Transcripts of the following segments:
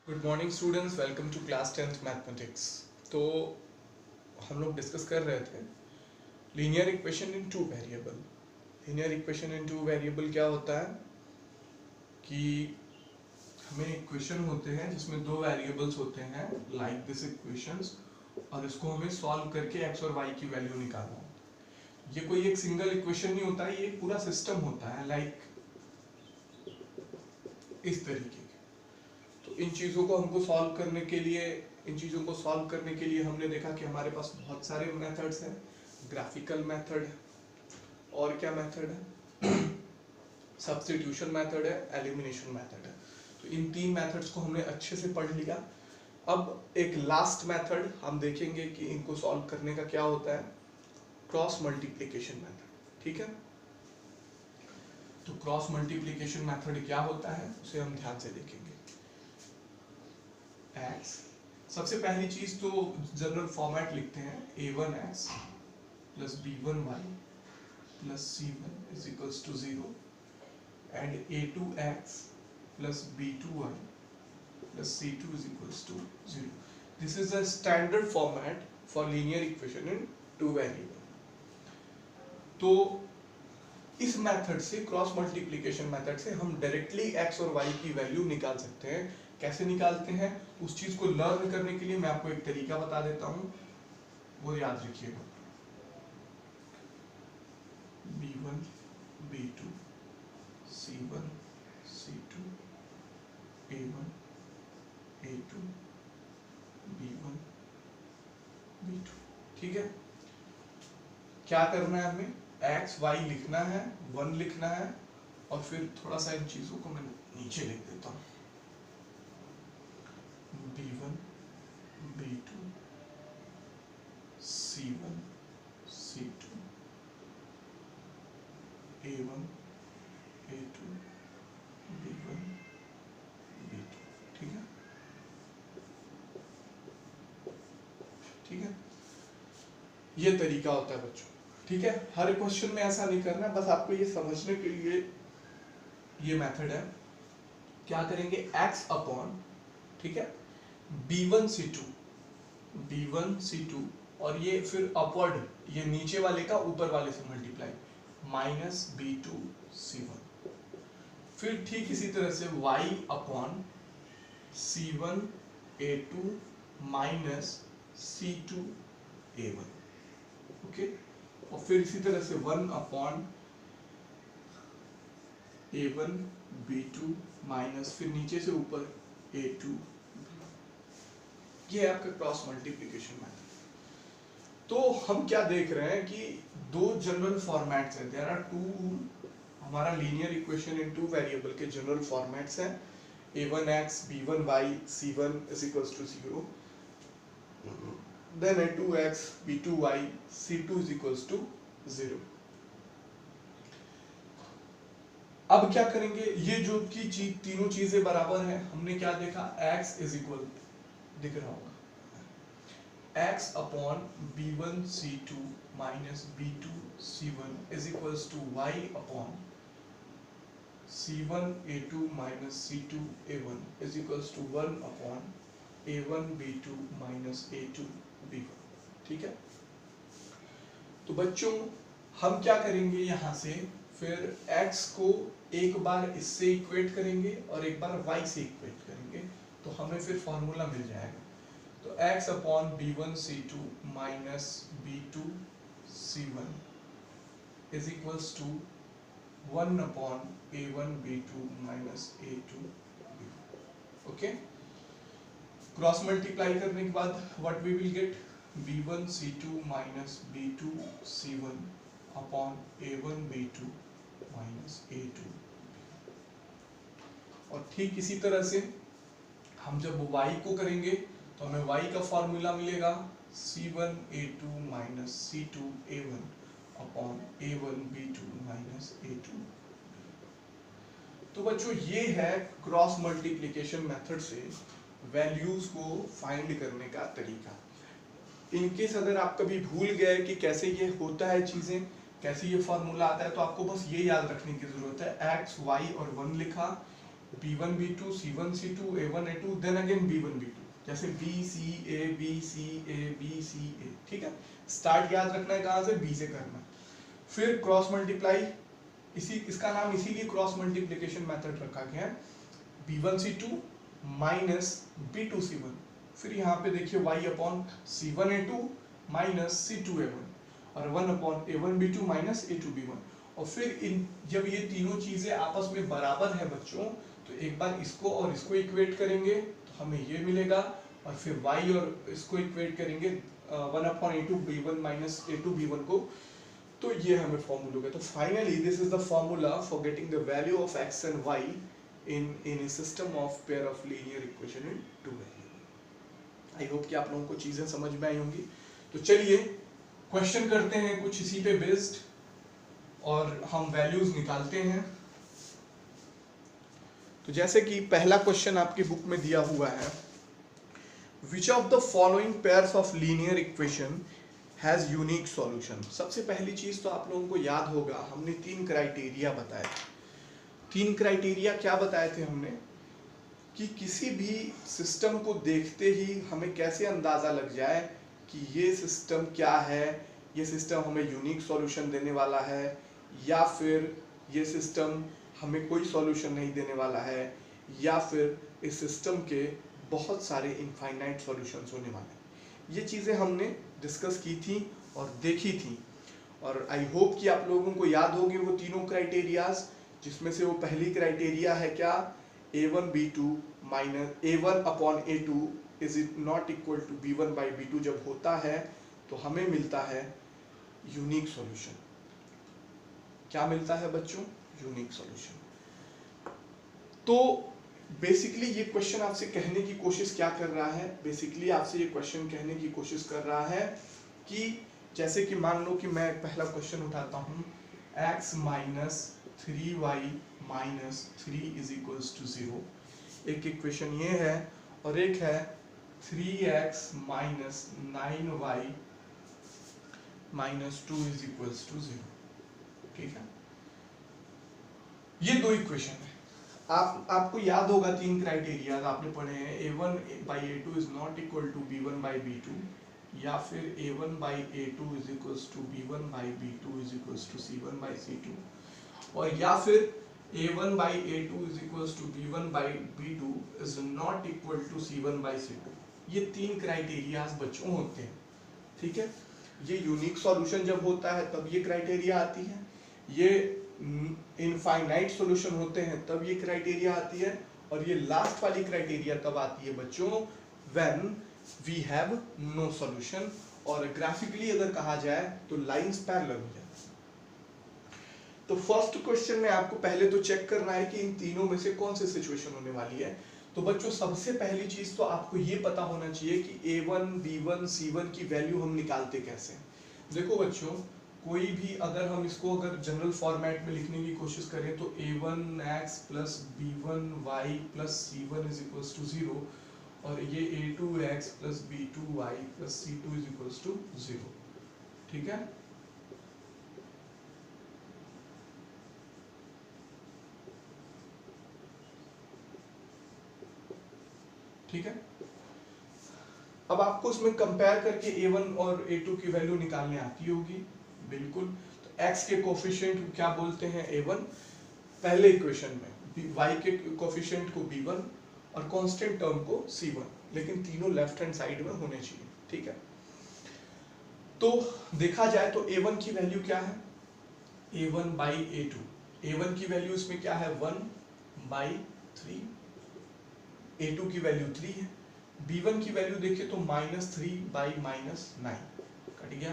Good morning students, welcome to class 10th mathematics. तो हम लोग डिस्कस कर रहे थे linear equation in two variable. Linear equation in two variable क्या होता है कि हमें इक्वेशन होते हैं जिसमें दो वेरिएबल्स होते हैं लाइक दिस इक्वेशंस, और इसको हमें सॉल्व करके एक्स और वाई की वैल्यू निकालना होता है। ये कोई एक सिंगल इक्वेशन नहीं होता है, ये एक पूरा सिस्टम होता है लाइक इस तरीके के। तो इन चीज़ों को हमको सॉल्व करने के लिए हमने देखा कि हमारे पास बहुत सारे मेथड्स हैं। ग्राफिकल मेथड है, और क्या मेथड है, सब्स्टिट्यूशन मेथड है, एलिमिनेशन मेथड है। तो इन तीन मेथड्स को हमने अच्छे से पढ़ लिया। अब एक लास्ट मेथड हम देखेंगे कि इनको सॉल्व करने का क्या होता है, क्रॉस मल्टीप्लिकेशन मेथड। ठीक है, तो क्रॉस मल्टीप्लिकेशन मेथड क्या होता है उसे हम ध्यान से देखेंगे। x, सबसे पहली चीज तो जनरल फॉर्मेट लिखते हैं a1x plus b1y plus c1 is equals to 0 and a2x plus b2y plus c2 is equals to 0। This is the standard format for linear equation in two variable. तो इस method से, cross multiplication method से, हम directly x और y की value निकाल सकते हैं। कैसे निकालते हैं उस चीज को लर्न करने के लिए मैं आपको एक तरीका बता देता हूं, वो याद रखिएगा। b1 b2 c1 c2 a1 a2 b1 b2। ठीक है, क्या करना है, हमें x y लिखना है, 1 लिखना है, और फिर थोड़ा सा इन चीजों को मैं नीचे लिख देता हूं। b1 b2 c1 c2 a1 a2 b1 b2। ठीक है, ठीक है, ये तरीका होता है बच्चों। ठीक है, हर क्वेश्चन में ऐसा नहीं करना, बस आपको ये समझने के लिए ये मेथड है। क्या करेंगे, x अपॉन, ठीक है, b1 c2 और ये फिर अपवर्ड, ये नीचे वाले का ऊपर वाले से मल्टीप्लाई, माइनस b2 c1। फिर ठीक इसी तरह से y upon c1 a2 minus c2 a1। Okay, और फिर इसी तरह से 1 अपॉन a1 b2 माइनस, फिर नीचे से ऊपर a2। ये है आपका क्रॉस मल्टीप्लिकेशन मेथड। तो हम क्या देख रहे हैं कि दो जनरल फॉर्मेट्स हैं, देयर आर टू, हमारा linear equation in two variable के जनरल फॉर्मेट्स हैं, a1x b1y c1 is equals to 0, then a2x b2y c2 is equals to 0। अब क्या करेंगे, ये जो की तीनों चीजें बराबर हैं, हमने क्या देखा, x is equal, दिख रहा होगा, x upon b1 c2 minus b2 c1 is equals to y upon c1 a2 minus c2 a1 is equals to 1 upon a1 b2 minus a2 b1। ठीक है, तो बच्चों हम क्या करेंगे, यहाँ से फिर x को एक बार इससे इक्वेट करेंगे और एक बार y से इक्वेट करेंगे, तो हमें फिर फॉर्मूला मिल जाएगा। तो x upon b1 c2 minus b2 c1 is equals to 1 upon a1 b2 minus a2 b1। Okay, cross multiply करने के बाद what we will get, b1 c2 minus b2 c1 upon a1 b2 minus a2। और ठीक इसी तरह से हम जब y को करेंगे तो हमें y का फॉर्मूला मिलेगा c1 a2 minus c2 a1 upon a1 b2 minus a2। तो बच्चों ये है क्रॉस मल्टीप्लिकेशन मेथड से वैल्यूज को फाइंड करने का तरीका। इनकेस अगर आप कभी भूल गए कि कैसे ये होता है चीजें, कैसे ये फॉर्मूला आता है, तो आपको बस ये याद रखने की जरूरत है, x y और 1 लिखा, B1 B2 C1 C2 A1 A2 then again B1 B2, जैसे B C A B C A B C A, ठीक है। स्टार्ट याद रखना है कहाँ से, B से करना। फिर क्रॉस मल्टीप्लाई, इसका नाम इसीलिए क्रॉस मल्टीप्लिकेशन मेथड रखा गया है, B1 C2 minus B2 C1। फिर यहाँ पे देखिए y upon C1 A2 minus C2 A1 और 1 upon A1 B2 minus A2 B1। और फिर जब ये तीनों चीजें आपस में बराबर है बच्चों, तो एक बार इसको और इसको इक्वेट करेंगे तो हमें ये मिलेगा, और फिर y और इसको इक्वेट करेंगे 1 upon A2 B1 minus A2 B1 को, तो ये हमें फॉर्मूला होगा। तो finally this is the formula for getting the value of x and y in a system of pair of linear equation in two variable। I hope कि आप लोगों को चीजें समझ में आई होंगी। तो चलिए क्वेश्चन करते हैं कुछ इसी पे बेस्ड, और हम वैल्यूज निकालते हैं। तो जैसे कि पहला क्वेश्चन आपकी बुक में दिया हुआ है, which of the following pairs of linear equation has unique solution. सबसे पहली चीज तो आप लोगों को याद होगा, हमने 3 क्राइटेरिया बताए। 3 क्राइटेरिया क्या बताए थे हमने, कि किसी भी सिस्टम को देखते ही हमें कैसे अंदाजा लग जाए कि ये सिस्टम क्या है, ये सिस्टम हमें यूनिक सॉल्यूशन देने वाला है, या फिर ये सिस्टम हमें कोई सॉल्यूशन नहीं देने वाला है, या फिर इस सिस्टम के बहुत सारे इनफाइनाइट सॉल्यूशंस होने वाले हैं। ये चीज़ें हमने डिस्कस की थी और देखी थी, और आई होप कि आप लोगों को याद होंगे वो तीनों क्राइटेरियाज, जिसमें से वो पहली क्राइटेरिया है क्या, A1 B2 minus A1 upon A2 is it not equal to B1 by B2। जब होता है तो हमें मिलता है यूनिक सॉल्यूशन। क्या मिलता है बच्चों, यूनिक सॉल्यूशन। तो बेसिकली ये क्वेश्चन आपसे कहने की कोशिश क्या कर रहा है, बेसिकली आपसे ये क्वेश्चन कहने की कोशिश कर रहा है कि जैसे कि मान लो कि मैं पहला क्वेश्चन उठाता हूँ, x minus 3y minus 3 is equals to 0। एक इक्वेशन ये है, और एक है 3x minus 9y minus 2 is equals to 0। ठीक है, ये 2 इक्वेशन है। आपको याद होगा 3 क्राइटेरिया आपने पढ़े हैं, A1 by A2 is not equal to B1 by B2, या फिर A1 by A2 is equals to B1 by B2 is equals to C1 by C2, और या फिर A1 by A2 is equals to B1 by B2 is not equal to C1 by C2। ये 3 criterias बच्चों होते हैं। ठीक है, ये यूनिक सॉल्यूशन जब होता है तब ये क्राइटेरिया आती है, ये इनफाइनाइट सॉल्यूशन होते हैं तब ये क्राइटेरिया आती है, और ये लास्ट वाली क्राइटेरिया तब आती है बच्चों when we have no solution, और ग्राफिकली अगर कहा जाए तो लाइंस पैरेलल हो जाए। तो फर्स्ट क्वेश्चन में आपको पहले तो चेक करना है कि इन तीनों में से कौन सी सिचुएशन होने वाली है। तो बच्चों सबसे पहली चीज तो आपको ये पता होना चाहिए कि A1 B1 C1 की वैल्यू हम निकालते कैसे। देखो बच्चों, कोई भी अगर हम इसको अगर जनरल फॉर्मेट में लिखने की कोशिश करें तो A1x plus B1y plus C1 is equals to 0, और ये A2x plus B2y plus C2 is equals to 0। ठीक है, ठीक है। अब आपको इसमें कंपेयर करके A1 और A2 की वैल्यू निकालने आती होगी, बिल्कुल। तो x के कोफिशिएंट क्या बोलते हैं A1 पहले इक्वेशन में, y के कोफिशिएंट को B1 और कांस्टेंट टर्म को C1, लेकिन तीनों लेफ्ट हैंड साइड में होने चाहिए। ठीक है, तो देखा जाए तो A1 की वैल्यू क्या है, A1 बाई A2। A1 की वैल्यू इसमें क्या है 1 बाई 3, A2 की वैल्यू 3 है, B1 की वैल्यू देखिए तो माइनस 3 बाई माइनस 9, कट गया,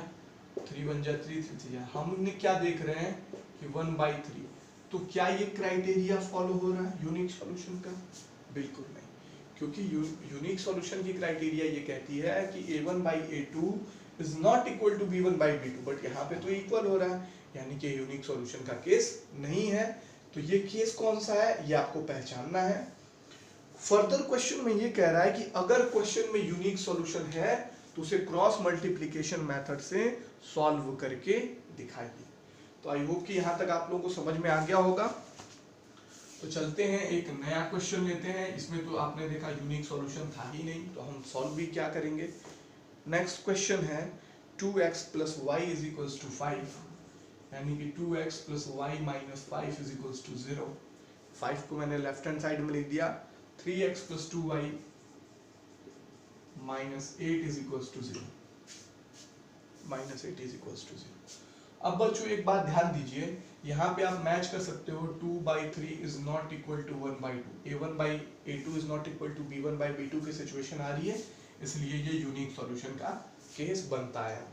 3 1 जा 3 3 3 जा। हमने क्या देख रहे हैं कि 1 बाई 3, तो क्या ये क्राइटेरिया फॉलो हो रहा है यूनिक सॉल्यूशन का? बिल्कुल नहीं, क्योंकि यूनिक सॉल्यूशन की क्राइटेरिया ये कहती है कि A1 by A2 is not equal to B1 by B2, but यहाँ पे तो इक्वल हो रहा है, यानी कि यूनिक सॉल्यूशन का केस नहीं है। तो ये केस कौन सा है, ये आपको पहचानना है। फर्दर क्वेश्चन में ये कह रहा है कि अगर क्वेश्चन में यूनिक सॉल्यूशन है तो उसे क्रॉस मल्टीप्लिकेशन मेथड से सॉल्व करके दिखाइए। तो आई होप कि यहाँ तक आप लोगों को समझ में आ गया होगा। तो तो चलते हैं एक नया क्वेश्चन लेते हैं। इसमें तो आपने देखा यूनिक सॉल्यूशन था ही नहीं, तो हम सॉल्व भी क्या करेंगे। नेक्स्ट क्वेश्चन है 2x plus y is equals to 5, यानी कि 2x plus y minus 5 is equals to 0। 5 को मैंने लेफ्ट हैंड साइड में लिख दिया। 3x plus 2y minus 8 is equals to 0, minus 8 is equals to 0। अब बच्चों एक बात ध्यान दीजिए, यहाँ पे आप मैच कर सकते हो 2/3 is not equal to 1/2, a1/a2 is not equal to b1/b2 की सिचुएशन आ रही है, इसलिए ये यूनिक सॉल्यूशन का केस बनता है।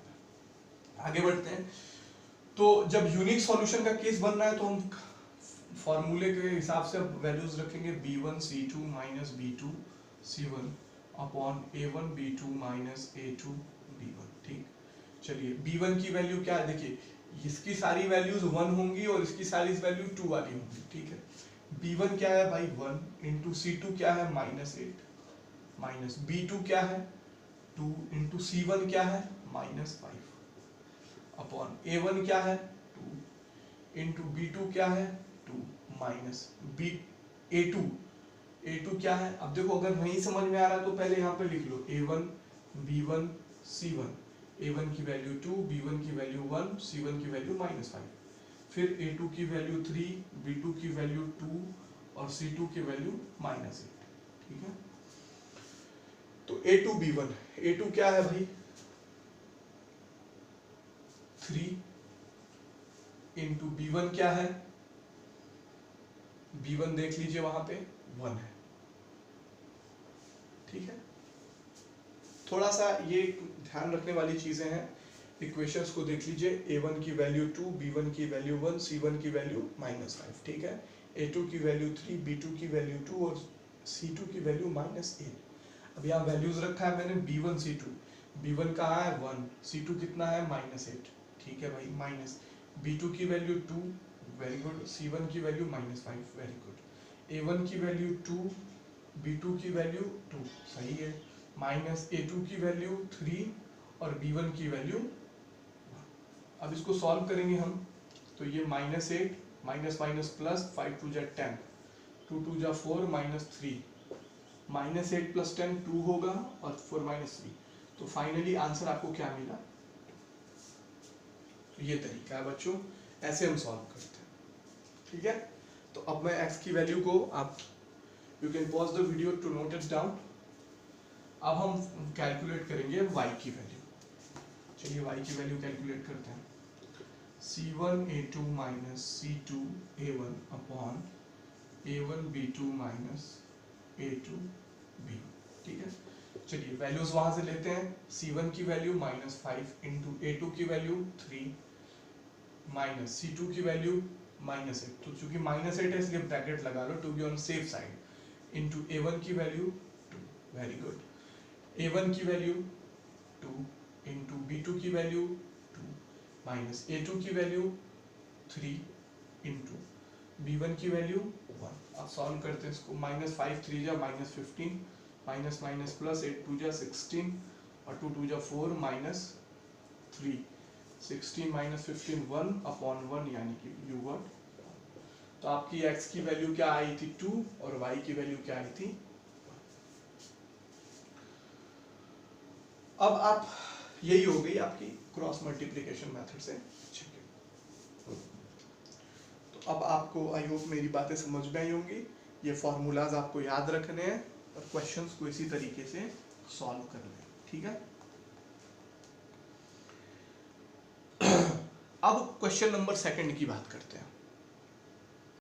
आगे बढ़ते हैं। तो जब यूनिक सॉल्यूशन का केस बन रहा है तो हम फॉर्मूले के हिसाब से वैल्यूज रखेंगे b1c2 minus b2 c1 upon a1 b2 minus a2 b1। ठीक, चलिए b1 की वैल्यू क्या है, देखिए इसकी सारी वैल्यूज 1 होंगी और इसकी सारी वैल्यू 2 वाली होंगी। ठीक है, b1 क्या है भाई 1 इंटू c2 क्या है माइनस 8 माइनस b2 क्या है 2 इंटू c1 क्या है माइनस 5 अपॉन a1 क्या है 2 इंटू b2 क्या है 2 माइनस a2 क्या है। अब देखो अगर नहीं समझ में आ रहा तो पहले यहाँ पे लिख लो a1 b1 c1, a1 की वैल्यू 2, b1 की वैल्यू 1, c1 की वैल्यू माइनस 5, फिर a2 की वैल्यू 3, b2 की वैल्यू 2 और c2 की वैल्यू माइनस 8। ठीक है, तो a2 b1, a2 क्या है भाई 3 इंटू b1 क्या है, b1 देख लीजिए वहां पे 1 है। ठीक है, थोड़ा सा ये ध्यान रखने वाली चीजें हैं। इक्वेशंस को देख लीजिए, a1 की वैल्यू 2, b1 की वैल्यू 1, c1 की वैल्यू माइनस 5। ठीक है, a2 की वैल्यू 3, b2 की वैल्यू 2 और c2 की वैल्यू माइनस 8। अब यहाँ वैल्यूज रखा है मैंने b1 c2, b1 कहाँ है 1, c2 कितना है माइनस 8। ठीक है भाई, माइनस b2 की वैल्यू 2, वेरी गुड, c1 की value minus 5, very good, a1 की वैल्यू 2, b2 की वैल्यू 2, सही है, माइनस a2 की वैल्यू 3 और b1 की वैल्यू 1। अब इसको सॉल्व करेंगे हम, तो ये माइनस 8 माइनस माइनस प्लस 5 2 जा 10, 2 2 जा 4 माइनस 3, माइनस 8 प्लस 10 2 होगा और 4 माइनस 3, तो फाइनली आंसर आपको क्या मिला। तो ये तरीका है बच्चों, ऐसे हम सॉल्व करते हैं। ठीक है, तो अब मैं x की वैल्यू को, आप you can pause the video to note it down. अब हम कैलकुलेट करेंगे y की वैल्यू। चलिए y की वैल्यू कैलकुलेट करते हैं। c1 a2 minus c2 a1 upon a1 b2 minus a2 b1। ठीक है, चलिए वैल्यूज वहां से लेते हैं। c1 की वैल्यू माइनस 5 इंटू a2 की वैल्यू 3 माइनस c2 की वैल्यू माइनस 8, तो चूंकि माइनस 8 है इसलिए ब्रैकेट लगा लो to be on safe side, into a1 की वैल्यू 2, वेरी गुड, a1 की वैल्यू 2 इंटू b2 की वैल्यू 2 माइनस a2 की वैल्यू 3 इंटू b1 की वैल्यू 1। अब सॉल्व करते हैं इसको, माइनस 5 3 जा माइनस 15, माइनस माइनस प्लस 8 2 जा 16 और 2 2 जा 4 माइनस 3, 16 माइनस 15 1 अपॉन 1, यानी कि u got। तो आपकी x की वैल्यू क्या आई थी 2 और y की वैल्यू क्या आई थी 1। अब आप, यही हो गई आपकी क्रॉस मल्टीप्लिकेशन मेथड से चेक। तो अब आपको आई होप मेरी बातें समझ में आई होंगी। ये फॉर्मूलाज आपको याद रखने हैं और क्वेश्चंस को इसी तरीके से सॉल्व करने हैं। ठीक है, अब क्वेश्चन नंबर 2 की बात करते हैं।